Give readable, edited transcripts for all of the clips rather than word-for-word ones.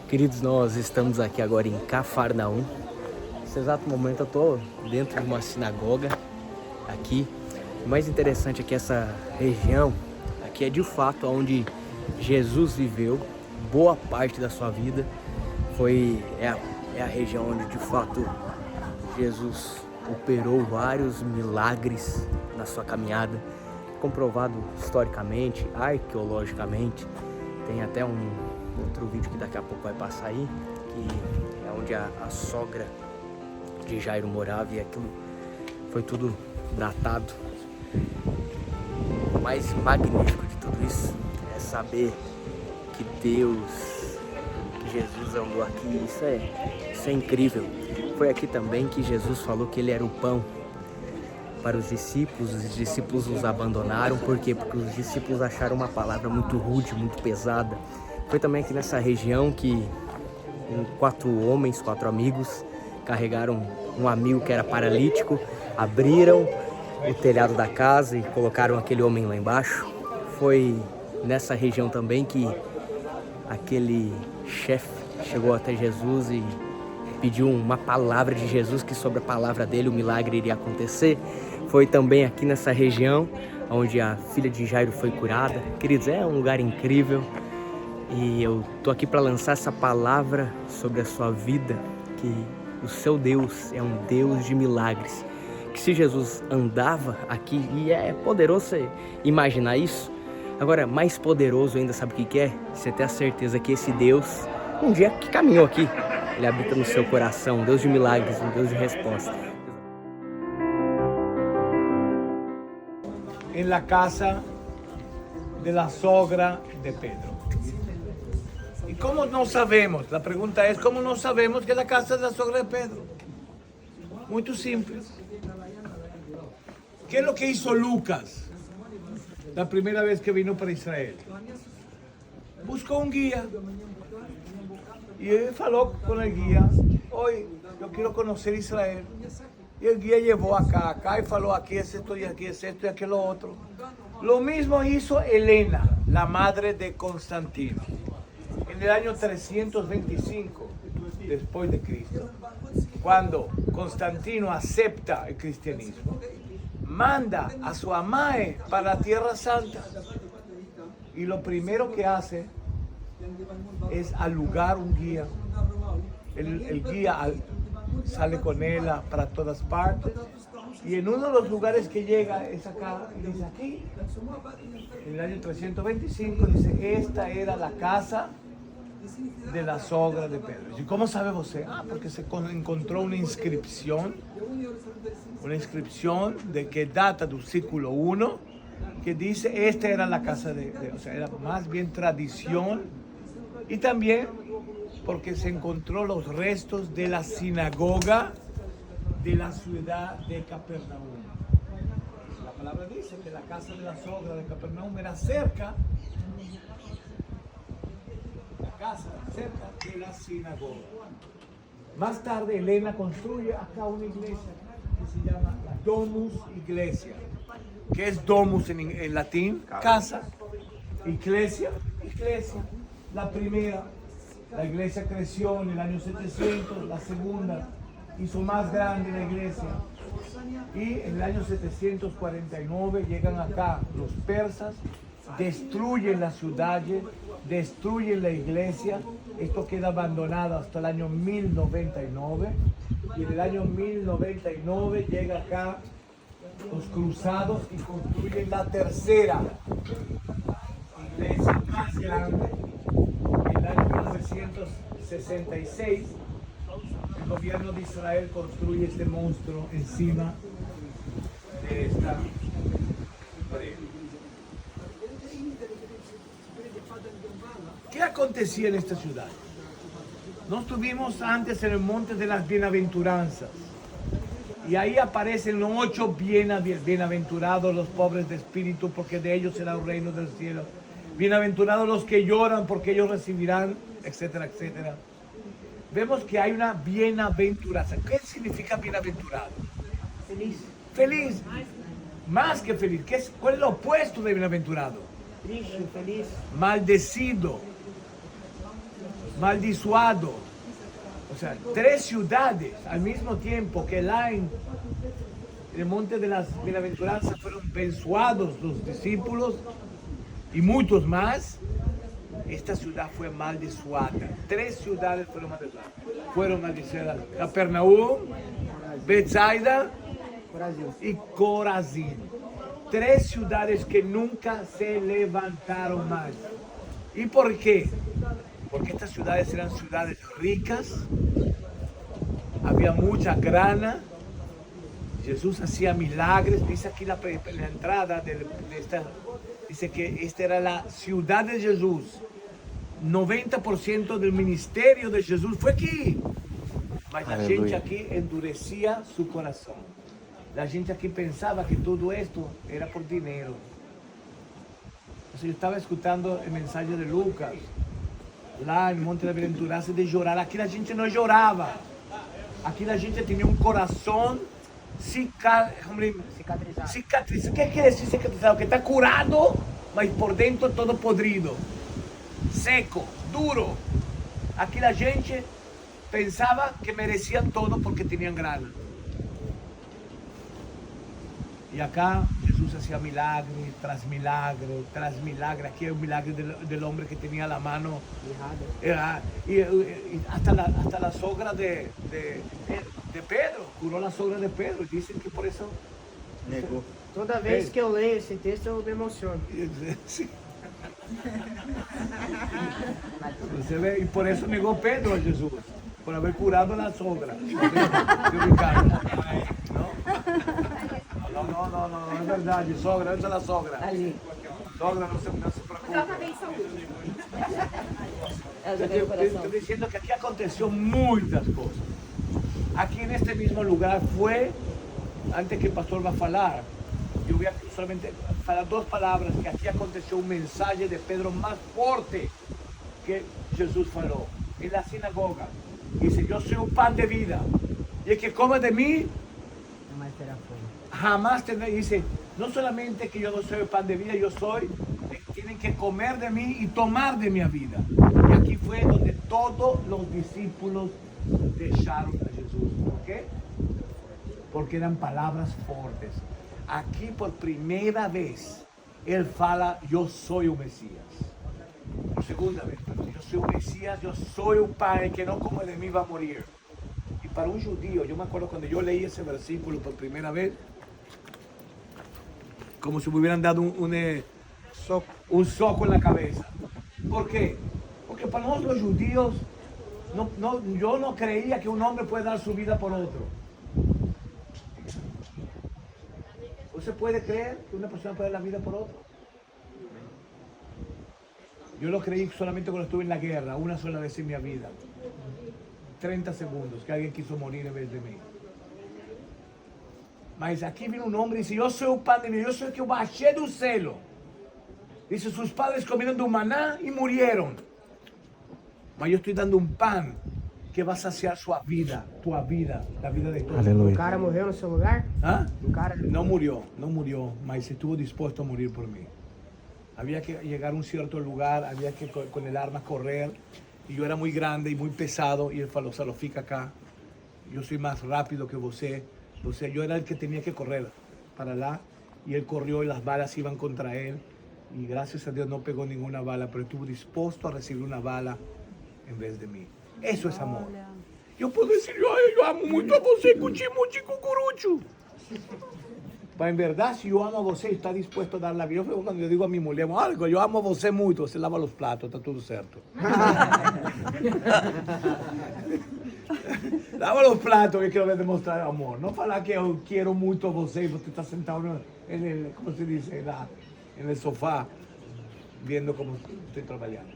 Queridos, nós estamos aqui agora em Cafarnaum. Nesse exato momento eu estou dentro de uma sinagoga aqui. O mais interessante é que essa região aqui é de fato onde Jesus viveu boa parte da sua vida. É a região onde de fato Jesus operou vários milagres na sua caminhada, comprovado historicamente, arqueologicamente. Tem até um outro vídeo que daqui a pouco vai passar aí, que é onde a sogra de Jairo morava, e aquilo foi tudo datado. O mais magnífico de tudo isso é saber que Deus, que Jesus andou aqui. Isso é incrível. Foi aqui também que Jesus falou que ele era o pão para os discípulos os abandonaram. Por quê? Porque os discípulos acharam uma palavra muito rude, muito pesada. Foi também aqui nessa região que 4 amigos, carregaram um amigo que era paralítico, abriram o telhado da casa e colocaram aquele homem lá embaixo. Foi nessa região também que aquele chefe chegou até Jesus e pediu uma palavra de Jesus, que sobre a palavra dele o milagre iria acontecer. Foi também aqui nessa região onde a filha de Jairo foi curada. Queridos, é um lugar incrível e eu tô aqui para lançar essa palavra sobre a sua vida, que o seu Deus é um Deus de milagres. Que se Jesus andava aqui, e é poderoso você imaginar isso, agora mais poderoso ainda, sabe o que é? Você ter a certeza que esse Deus, um dia que caminhou aqui, ele habita no seu coração, um Deus de milagres, um Deus de resposta. En la casa de la sogra de Pedro. ¿Y cómo no sabemos? La pregunta es, ¿cómo no sabemos que es la casa de la sogra de Pedro? Muy simple. ¿Qué es lo que hizo Lucas la primera vez que vino para Israel? Buscó un guía y él faló con el guía: hoy yo quiero conocer Israel. Y el guía llevó acá y faló: aquí es esto y aquí es esto y aquí lo otro. Lo mismo hizo Helena, la madre de Constantino, en el año 325 después de Cristo, cuando Constantino acepta el cristianismo, manda a su amae para la Tierra Santa, y lo primero que hace es alugar un guía. El guía sale con él para todas partes, y en uno de los lugares que llega es acá, y dice aquí, en el año 325, dice: esta era la casa de la sogra de Pedro. ¿Y cómo sabe usted? Porque se encontró una inscripción de que data del siglo I, que dice: esta era la casa o sea, era más bien tradición, y también porque se encontró los restos de la sinagoga de la ciudad de Capernaum. La palabra dice que la casa de la sogra de Capernaum era cerca de la sinagoga. Más tarde Helena construye acá una iglesia que se llama la Domus Iglesia. ¿Qué es domus en latín? Casa. Iglesia. La primera, la iglesia creció en el año 700, la segunda hizo más grande la iglesia, y en el año 749 llegan acá los persas, destruyen la ciudad, destruyen la iglesia. Esto queda abandonado hasta el año 1099, y en el año 1099 llega acá los cruzados y construyen la tercera iglesia más grande. En el año 1966 el gobierno de Israel construye este monstruo encima de esta pared. ¿Qué acontecía en esta ciudad? Nos estuvimos antes en el monte de las bienaventuranzas, y ahí aparecen los 8 bienaventurados los pobres de espíritu, porque de ellos será el reino del cielo. Bienaventurados los que lloran, porque ellos recibirán, etcétera, etcétera. Vemos que hay una bienaventuranza. ¿Qué significa bienaventurado? Feliz. Feliz. Más que feliz. ¿Cuál es lo opuesto de bienaventurado? Triste, feliz. Maldecido. maldisuado. O sea, 3 ciudades al mismo tiempo que la en el monte de las bienaventuranzas fueron abençoados los discípulos y muchos más. Esta ciudad fue maldisuada. 3 ciudades fueron maldicidas. Capernaum, Betsaida y Corazín. 3 ciudades que nunca se levantaron más. ¿Y por qué? Porque estas ciudades eran ciudades ricas, había mucha grana, Jesús hacía milagros. Dice aquí la entrada de esta, dice que esta era la ciudad de Jesús. 90% del ministerio de Jesús fue aquí. Mas la gente aquí endurecía su corazón. La gente aquí pensaba que todo esto era por dinero. Entonces yo estaba escuchando el mensaje de Lucas, lá en Monte de Bienaventuranza, de llorar. Aquí la gente no lloraba. Aquí la gente tenía un corazón cicatrizado. ¿Qué quiere decir cicatrizado? Que está curado, mas por dentro todo podrido, seco, duro. Aquí la gente pensaba que merecían todo porque tenían grana. Y acá Jesús hacía milagre tras milagre tras milagre. Aquí hay un milagre del hombre que tenía la mano. Y hasta la sogra de Pedro, curó la sogra de Pedro. Y dicen que por eso negó. Toda vez que eu leio esse texto, eu me emociono. Sí. Você ve, y por eso negó Pedro a Jesús, por haber curado a la sogra de Ricardo. No, es verdad, sogra, esa es la sogra. Sogra, no se preocupe. Estoy diciendo que aquí aconteció muchas cosas. Aquí en este mismo lugar fue, antes que el pastor va a hablar, yo voy a solamente falar 2 palabras, que aquí aconteció un mensaje de Pedro más fuerte que Jesús faló. En la sinagoga, dice, yo soy un pan de vida, y el que come de mí, jamás tendrá. Dice, no solamente que yo no soy el pan de vida, yo soy, tienen que comer de mí y tomar de mi vida. Y aquí fue donde todos los discípulos dejaron a Jesús. ¿Por qué? Porque eran palabras fuertes. Aquí por primera vez, él fala, yo soy un Mesías. Por segunda vez, yo soy un Mesías, yo soy un pan, que no come de mí va a morir. Y para un judío, yo me acuerdo cuando yo leí ese versículo por primera vez, como si me hubieran dado un soco en la cabeza. ¿Por qué? Porque para nosotros los judíos, yo no creía que un hombre puede dar su vida por otro. ¿Usted puede creer que una persona puede dar la vida por otro? Yo lo creí solamente cuando estuve en la guerra, una sola vez en mi vida. 30 segundos, que alguien quiso morir en vez de mí. Mas aquí vino un hombre y dice, yo soy un pan de vida, yo soy el que bajé del cielo. Dice, sus padres comieron de un maná y murieron. Mas yo estoy dando un pan que va a saciar su vida, tu vida, la vida de todos. O cara morreu no seu lugar? ¿Ah? O cara... No murió, mas estuvo dispuesto a morir por mí. Había que llegar a un cierto lugar, había que con el arma correr. Y yo era muy grande y muy pesado, y él falou, se lo fica acá. Yo soy más rápido que você. Yo era el que tenía que correr para allá, y él corrió y las balas iban contra él. Y gracias a Dios no pegó ninguna bala, pero estuvo dispuesto a recibir una bala en vez de mí. Eso es amor. Yo puedo decir, yo amo mucho a você, cuchimuchi, cucurucho. Pero en verdad, si yo amo a você, está dispuesto a dar la vida. Cuando yo digo a mi mujer, algo, yo amo a você mucho, se lava los platos, está todo cierto. Lava los platos, que quiero demostrar amor. No para que yo quiero mucho a você y usted está sentado en el, ¿cómo se dice? En el sofá, viendo cómo estoy trabajando.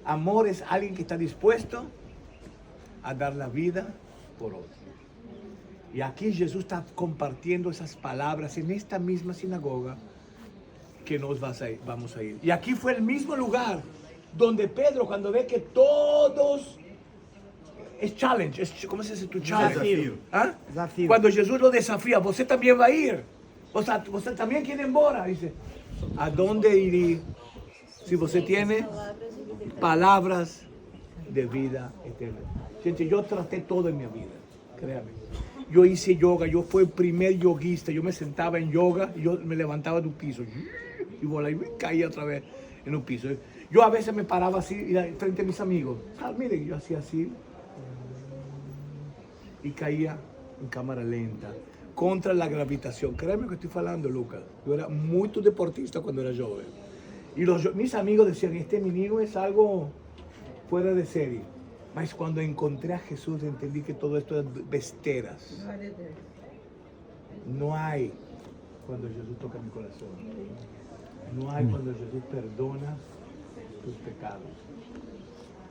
Amor es alguien que está dispuesto a dar la vida por otro. Y aquí Jesús está compartiendo esas palabras en esta misma sinagoga que vamos a ir. Y aquí fue el mismo lugar donde Pedro, cuando ve que todos... Es challenge, ¿cómo se dice tu challenge? Desafío. ¿Ah? Desafío. Cuando Jesús lo desafía, ¿usted también va a ir? ¿Usted también quiere ir embora? Dice, ¿a dónde iré si usted tiene palabras de vida eterna. Gente, yo traté todo en mi vida, créame. Yo hice yoga, yo fui el primer yoguista, yo me sentaba en yoga y yo me levantaba de un piso y volaba y me caía otra vez en un piso. Yo a veces me paraba así frente a mis amigos. Miren, yo hacía así y caía en cámara lenta contra la gravitación. Créeme que estoy hablando, Lucas. Yo era muy deportista cuando era joven. Y mis amigos decían, este menino es algo fuera de serie. Mas cuando encontré a Jesús entendí que todo esto es besteras. No hay cuando Jesús toca mi corazón. No hay cuando Jesús perdona tus pecados.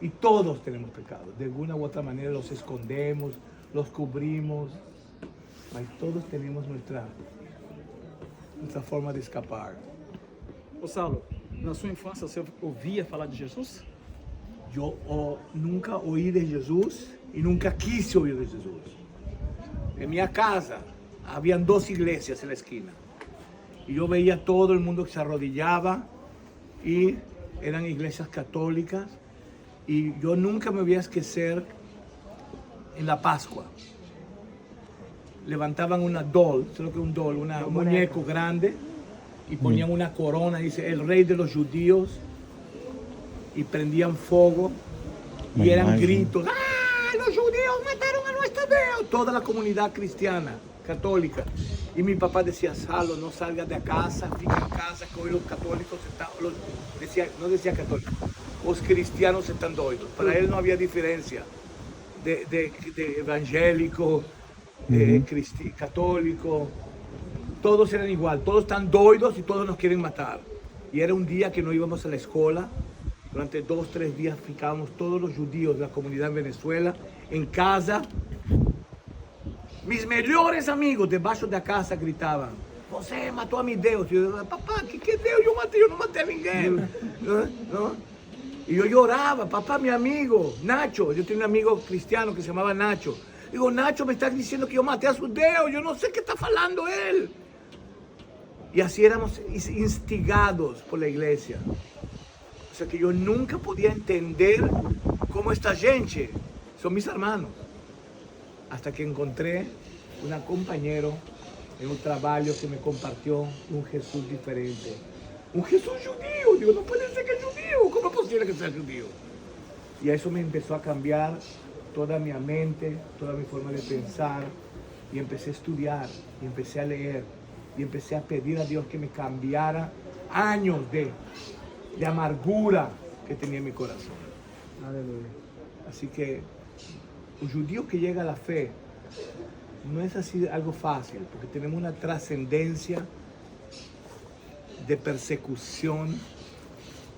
Y todos tenemos pecados. De alguna u otra manera los escondemos, los cubrimos. Mas todos tenemos nuestra forma de escapar. Ô Saulo, na sua infância você ouvia falar de Jesus? Yo nunca oí de Jesús y nunca quise oír de Jesús. En mi casa habían 2 iglesias en la esquina. Y yo veía todo el mundo que se arrodillaba y eran iglesias católicas. Y yo nunca me voy a esquecer en la Pascua. Levantaban una doll, ¿sabes lo que es un doll? Un muñeco grande y ponían una corona, dice, el rey de los judíos. Y prendían fuego y eran gritos, ¡ah, los judíos mataron a nuestro Dios! Toda la comunidad cristiana, católica. Y mi papá decía, Saulo, no salgas de casa, fica en casa, que hoy los católicos están, no decía católicos, los cristianos están doidos. Para él no había diferencia de evangélico, católico, todos eran igual, todos están doidos y todos nos quieren matar. Y era un día que no íbamos a la escuela. Durante 2 o 3 días ficábamos todos los judíos de la comunidad en Venezuela en casa. Mis mejores amigos debajo de la casa gritaban, José mató a mi Dios. Y yo, papá, ¿qué Dios yo maté? Yo no maté a ninguém. ¿No? Y yo lloraba, papá, mi amigo, Nacho. Yo tenía un amigo cristiano que se llamaba Nacho. Digo, Nacho me está diciendo que yo maté a su Dios. Yo no sé qué está hablando él. Y así éramos instigados por la iglesia. O sea que yo nunca podía entender cómo esta gente son mis hermanos. Hasta que encontré un compañero en un trabajo que me compartió un Jesús diferente. Un Jesús judío. Digo, no puede ser que es judío. ¿Cómo es posible que sea judío? Y eso me empezó a cambiar toda mi mente, toda mi forma de pensar. Y empecé a estudiar, y empecé a leer, y empecé a pedir a Dios que me cambiara años de amargura que tenía en mi corazón. Aleluya. Así que el judío que llega a la fe no es así algo fácil, porque tenemos una trascendencia de persecución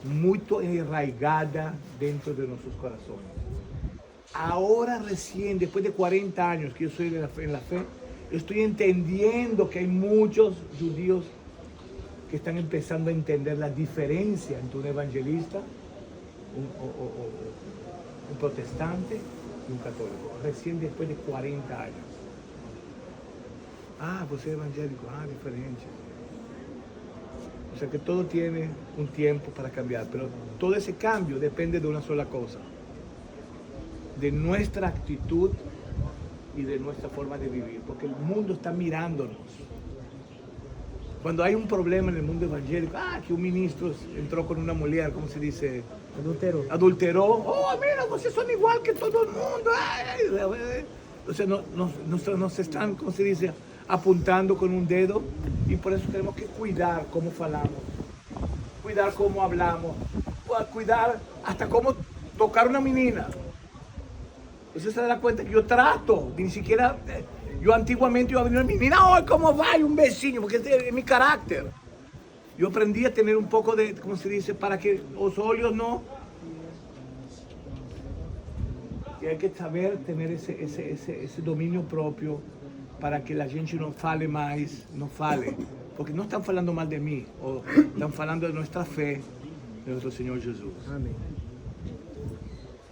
muy arraigada dentro de nuestros corazones. Ahora recién, después de 40 años que yo soy en la fe, estoy entendiendo que hay muchos judíos que están empezando a entender la diferencia entre un evangelista, un protestante y un católico. Recién después de 40 años. Ah, vos eres evangélico, diferente. O sea que todo tiene un tiempo para cambiar, pero todo ese cambio depende de una sola cosa. De nuestra actitud y de nuestra forma de vivir, porque el mundo está mirándonos. Cuando hay un problema en el mundo evangélico, que un ministro entró con una mujer, ¿cómo se dice? Adulteró. Oh, mira, ustedes son igual que todo el mundo. O sea, nos están, ¿cómo se dice? Apuntando con un dedo, y por eso tenemos que cuidar cómo falamos, cuidar cómo hablamos, cuidar hasta cómo tocar una menina. Usted se da cuenta que yo trato, ni siquiera... Yo antiguamente iba a venir a mí, mira hoy cómo va, y un vecino, porque es mi carácter. Yo aprendí a tener un poco de, ¿cómo se dice? Para que los óleos no... Y hay que saber tener ese dominio propio para que la gente no fale más, no fale. Porque no están hablando mal de mí, o están hablando de nuestra fe, de nuestro Señor Jesús. Amén.